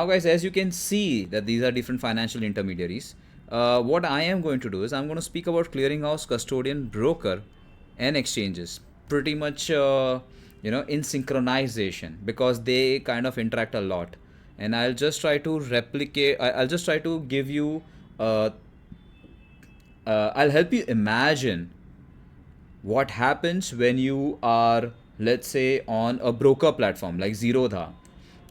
Now guys, as you can see that these are different financial intermediaries. What I am going to do is I'm going to speak about clearinghouse, custodian, broker, and exchanges pretty much in synchronization, because they kind of interact a lot. And I'll just try to replicate, I'll just try to give you I'll help you imagine what happens when you are, let's say, on a broker platform like Zerodha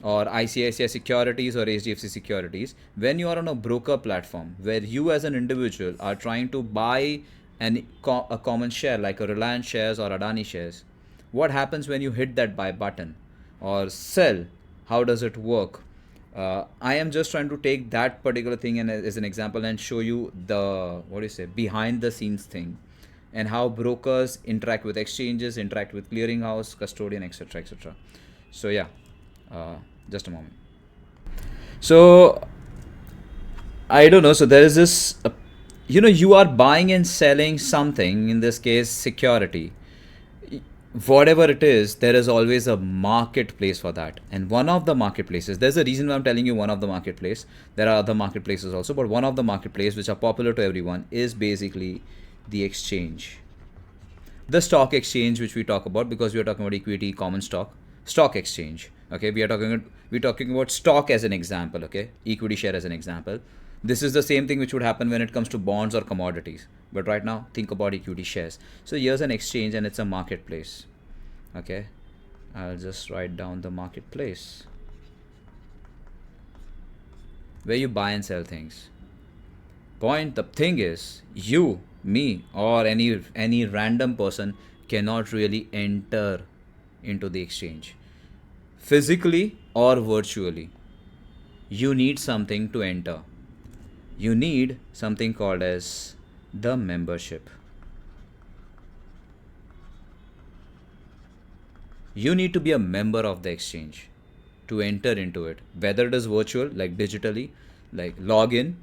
or ICICI Securities or HDFC Securities. When you are on a broker platform where you as an individual are trying to buy a common share like a Reliance shares or Adani shares, what happens when you hit that buy button or sell? How does it work? I am just trying to take that particular thing and as an example and show you the, what do you say, behind the scenes thing, and how brokers interact with exchanges, interact with clearinghouse, custodian, etc., etc. So yeah, just a moment. So I don't know. So there is this, you are buying and selling something, in this case, security. Whatever it is, there is always a marketplace for that. And one of the marketplaces, there's a reason why I'm telling you one of the marketplace. There are other marketplaces also, but one of the marketplaces which are popular to everyone is basically the exchange. The stock exchange, which we talk about because we are talking about equity, common stock exchange. Okay, we're talking about stock as an example. Okay, equity share as an example. This is the same thing which would happen when it comes to bonds or commodities. But right now, think about equity shares. So here's an exchange and it's a marketplace. Okay, I'll just write down the marketplace where you buy and sell things. The thing is, you, me, or any random person cannot really enter into the exchange physically or virtually. You need something to enter. You need something called as the membership. You need to be a member of the exchange to enter into it, whether it is virtual, like digitally, like login,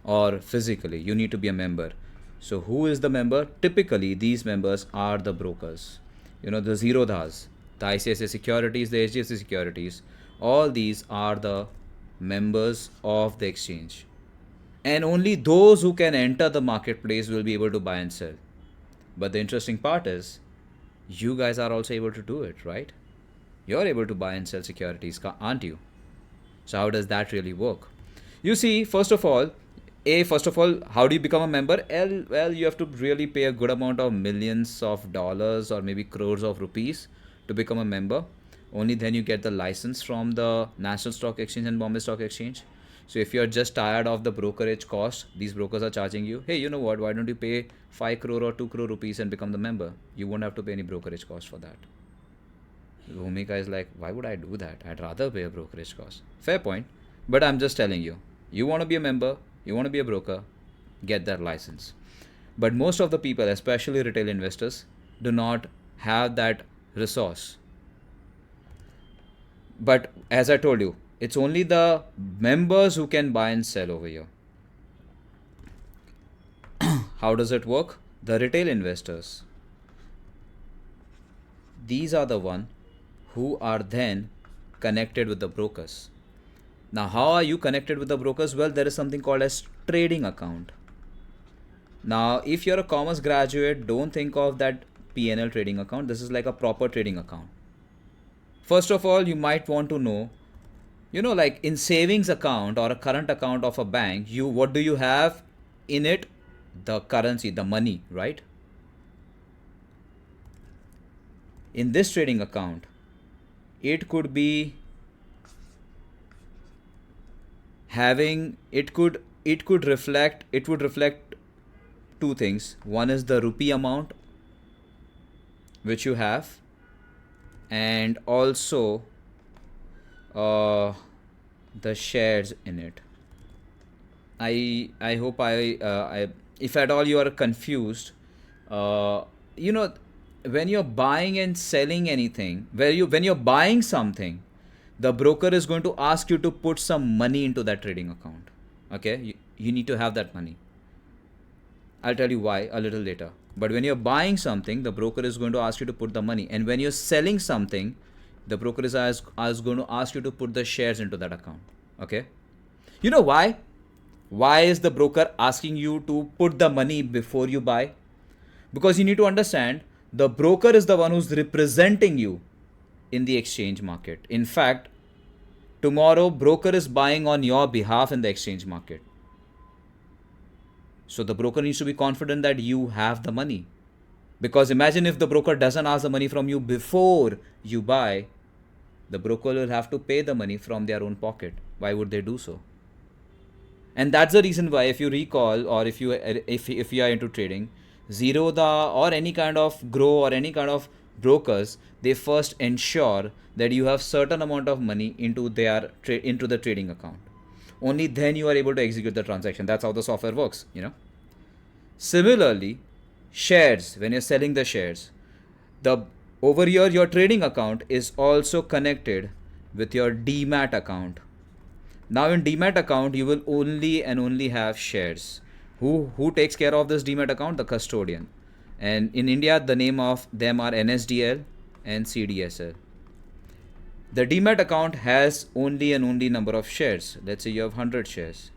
or physically. You need to be a member. So who is the member? Typically, these members are the brokers. The Zerodhas, the ICICI Securities, the HDFC Securities, all these are the members of the exchange. And only those who can enter the marketplace will be able to buy and sell. But the interesting part is, you guys are also able to do it, right? You're able to buy and sell securities, aren't you? So how does that really work? You see, first of all, how do you become a member? Well, you have to really pay a good amount of millions of dollars or maybe crores of rupees to become a member. Only then you get the license from the National Stock Exchange and Bombay Stock Exchange. So if you're just tired of the brokerage cost, these brokers are charging you, hey, you know what, why don't you pay 5 crore or 2 crore rupees and become the member? You won't have to pay any brokerage cost for that. Bhumika is like, why would I do that? I'd rather pay a brokerage cost. Fair point. But I'm just telling you, you want to be a member, you want to be a broker, get that license. But most of the people, especially retail investors, do not have that resource. But as I told you, it's only the members who can buy and sell over here. How does it work? The retail investors, these are the one who are then connected with the brokers. Now, how are you connected with the brokers? Well, there is something called as trading account. Now, if you're a commerce graduate, don't think of that P&L trading account. This is like a proper trading account. First of all, you might want to know, like in savings account or a current account of a bank, what do you have in it? The currency, the money, right? In this trading account, it could be having, it would reflect two things. One is the rupee amount which you have, and also the shares in it. I hope if at all you are confused, when you're buying and selling anything, when you're buying something, the broker is going to ask you to put some money into that trading account. Okay, you need to have that money. I'll tell you why a little later. But when you're buying something, the broker is going to ask you to put the money, and when you're selling something, the broker is going to ask you to put the shares into that account. Okay. You know why? Why is the broker asking you to put the money before you buy? Because you need to understand the broker is the one who's representing you in the exchange market. In fact, tomorrow broker is buying on your behalf in the exchange market. So the broker needs to be confident that you have the money. Because imagine if the broker doesn't ask the money from you before you buy, the broker will have to pay the money from their own pocket. Why would they do so? And that's the reason why, if you recall, or if you are into trading, Zerodha or any kind of grow or any kind of brokers, they first ensure that you have certain amount of money into into the trading account. Only then you are able to execute the transaction. That's how the software works, you know. Similarly, shares, when you're selling the shares, the over here your trading account is also connected with your demat account. Now in demat account you will only and only have shares. Who takes care of this demat account? The custodian. And in India the name of them are NSDL and CDSL. The demat account has only and only number of shares. Let's say you have 100 shares.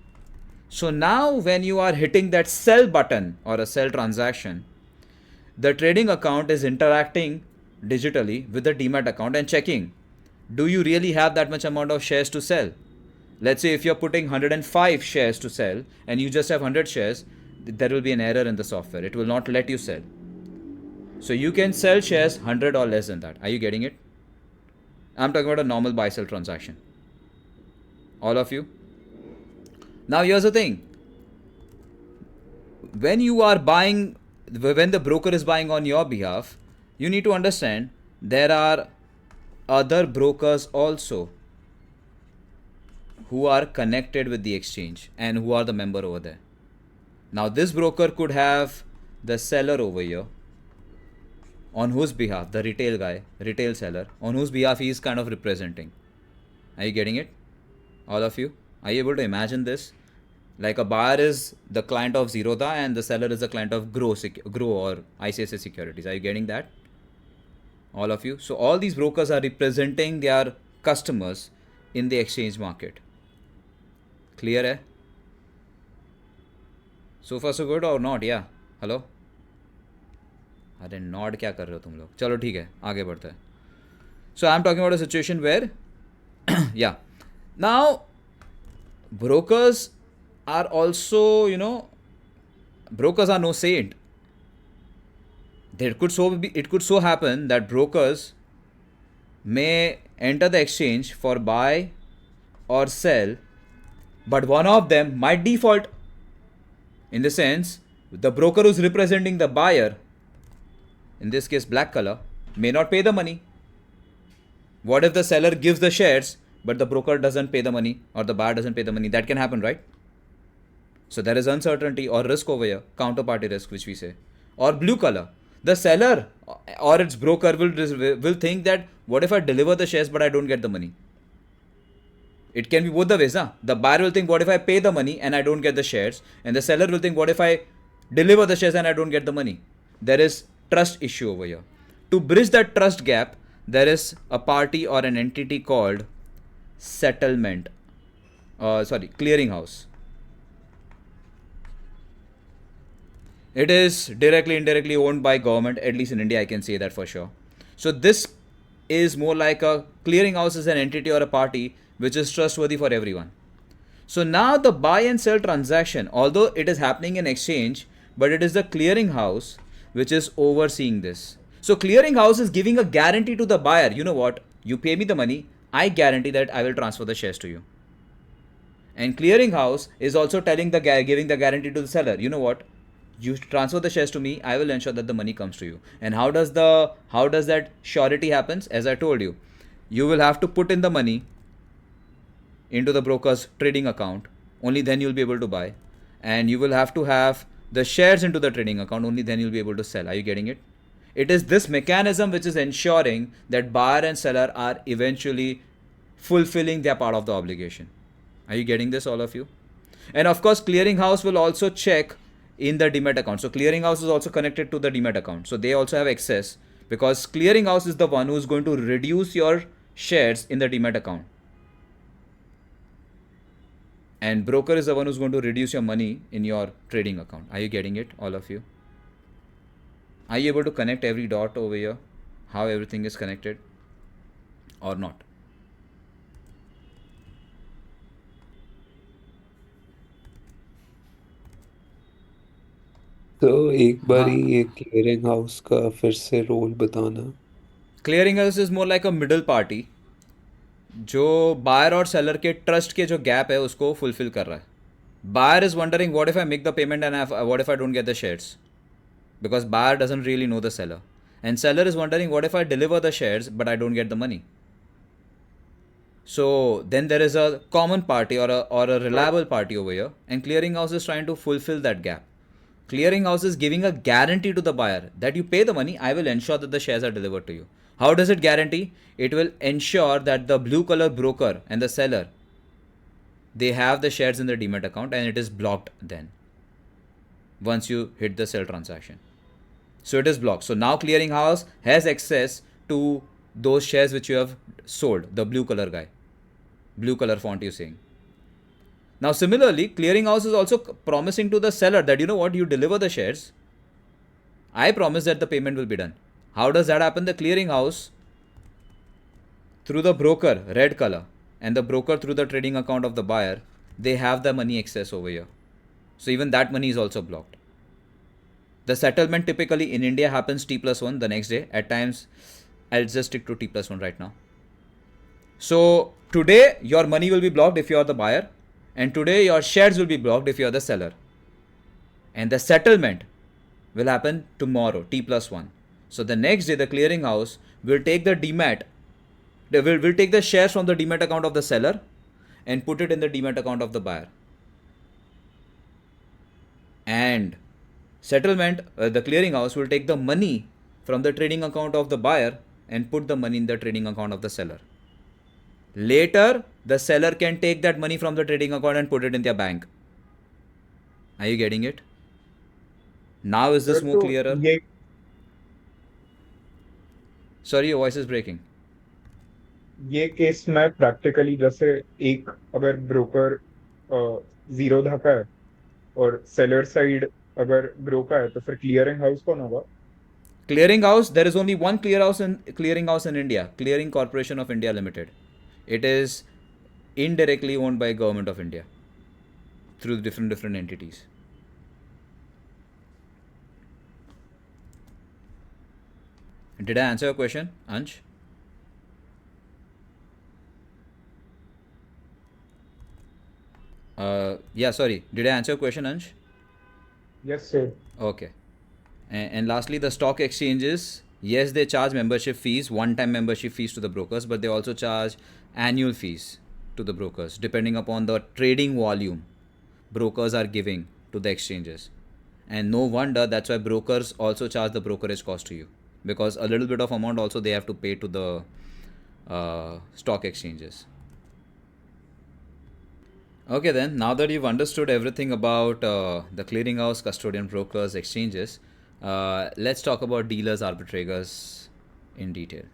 So now when you are hitting that sell button or a sell transaction, the trading account is interacting digitally with the demat account and checking, do you really have that much amount of shares to sell? Let's say if you're putting 105 shares to sell and you just have 100 shares, there will be an error in the software. It will not let you sell. So you can sell shares 100 or less than that. Are you getting it? I'm talking about a normal buy sell transaction. All of you? Now here's the thing. When you are buying, when the broker is buying on your behalf, you need to understand there are other brokers also who are connected with the exchange and who are the member over there. Now this broker could have the seller over here, on whose behalf, the retail guy, retail seller, on whose behalf he is kind of representing. Are you getting it? All of you? Are you able to imagine this? Like a buyer is the client of Zerodha and the seller is the client of Grow or ICICI Securities. Are you getting that? All of you? So all these brokers are representing their customers in the exchange market. Clear hai? So far so good or not? Yeah. Hello? अरे not क्या कर रहे हो तुम लोग? चलो ठीक है, आगे बढ़ते हैं. So I'm talking about a situation where yeah, now brokers are also, you know, brokers are no saint. It could so happen that brokers may enter the exchange for buy or sell, but one of them might default. In the sense, the broker who's representing the buyer, in this case black color, may not pay the money. What if the seller gives the shares but the broker doesn't pay the money, or the buyer doesn't pay the money? That can happen, right? So there is uncertainty or risk over here, counterparty risk, which we say. Or blue color, the seller or its broker will think that, what if I deliver the shares but I don't get the money? It can be both the ways. Huh? The buyer will think, what if I pay the money and I don't get the shares? And the seller will think, what if I deliver the shares and I don't get the money? There is trust issue over here. To bridge that trust gap, there is a party or an entity called clearinghouse. It is directly, indirectly owned by government, at least in India, I can say that for sure. So this is more like a clearinghouse is an entity or a party which is trustworthy for everyone. So now the buy and sell transaction, although it is happening in exchange, but it is the clearinghouse which is overseeing this. So clearinghouse is giving a guarantee to the buyer. You know what? You pay me the money, I guarantee that I will transfer the shares to you. And clearinghouse is also giving the guarantee to the seller. You know what? You transfer the shares to me, I will ensure that the money comes to you. And how does that surety happens? As I told you, you will have to put in the money into the broker's trading account. Only then you'll be able to buy. And you will have to have the shares into the trading account. Only then you'll be able to sell. Are you getting it? It is this mechanism which is ensuring that buyer and seller are eventually fulfilling their part of the obligation. Are you getting this, all of you? And of course, clearinghouse will also check in the demat account. So clearinghouse is also connected to the demat account. So they also have access, because clearinghouse is the one who is going to reduce your shares in the demat account. and broker is the one who's going to reduce your money in your trading account. Are you getting it, all of you? Are you able to connect every dot over here, how everything is connected or not? तो एक बारी हाँ. ये clearing house का फिर से role बताना। Clearing house is more like a middle party जो बायर और सेलर के ट्रस्ट के जो गैप है उसको फुलफिल कर रहा है. Buyer is wondering what if I make the payment and what if I don't get the shares, because buyer doesn't really know the seller, and seller is wondering what if I deliver the shares but I don't get the money. So then there is a common party or a reliable party over here, and clearinghouse is trying to fulfill that gap. Clearinghouse is giving a guarantee to the buyer that you pay the money, I will ensure that the shares are delivered to you. How does it guarantee? It will ensure that the blue color broker and the seller, they have the shares in their demat account and it is blocked then once you hit the sell transaction. So it is blocked. So now clearinghouse has access to those shares which you have sold, the blue color guy, blue color font you're saying. Now similarly, clearinghouse is also promising to the seller that, you know what, you deliver the shares, I promise that the payment will be done. How does that happen? The clearinghouse, through the broker, red color, and the broker through the trading account of the buyer, they have the money access over here. So even that money is also blocked. The settlement typically in India happens T+1 the next day. At times, I'll just stick to T+1 right now. So today your money will be blocked if you are the buyer, and today your shares will be blocked if you are the seller. And the settlement will happen tomorrow, T+1. So the next day the clearinghouse will take the demat, will take the shares from the demat account of the seller and put it in the demat account of the buyer. And settlement, the clearinghouse will take the money from the trading account of the buyer and put the money in the trading account of the seller. Later, the seller can take that money from the trading account and put it in their bank. Are you getting it? Now is this sir more तो clearer? ये Sorry, your voice is breaking. ये case में practically जैसे एक अगर broker zero धाका है और seller side अगर ब्रोकर है तो फिर क्लियरिंग हाउस कौन होगा? Clearinghouse, there is only one clearinghouse in India, Clearing Corporation of India Limited. It is indirectly owned by Government of India through different entities. Did I answer your question, Ansh? Yeah, sorry. Did I answer your question, Ansh? Yes sir. Okay. And lastly, the stock exchanges, yes, they charge membership fees, one-time membership fees to the brokers, but they also charge annual fees to the brokers, depending upon the trading volume brokers are giving to the exchanges. And no wonder that's why brokers also charge the brokerage cost to you, because a little bit of amount also they have to pay to the stock exchanges. Okay, then, now that you've understood everything about the clearinghouse, custodian, brokers, exchanges, let's talk about dealers, arbitrators in detail.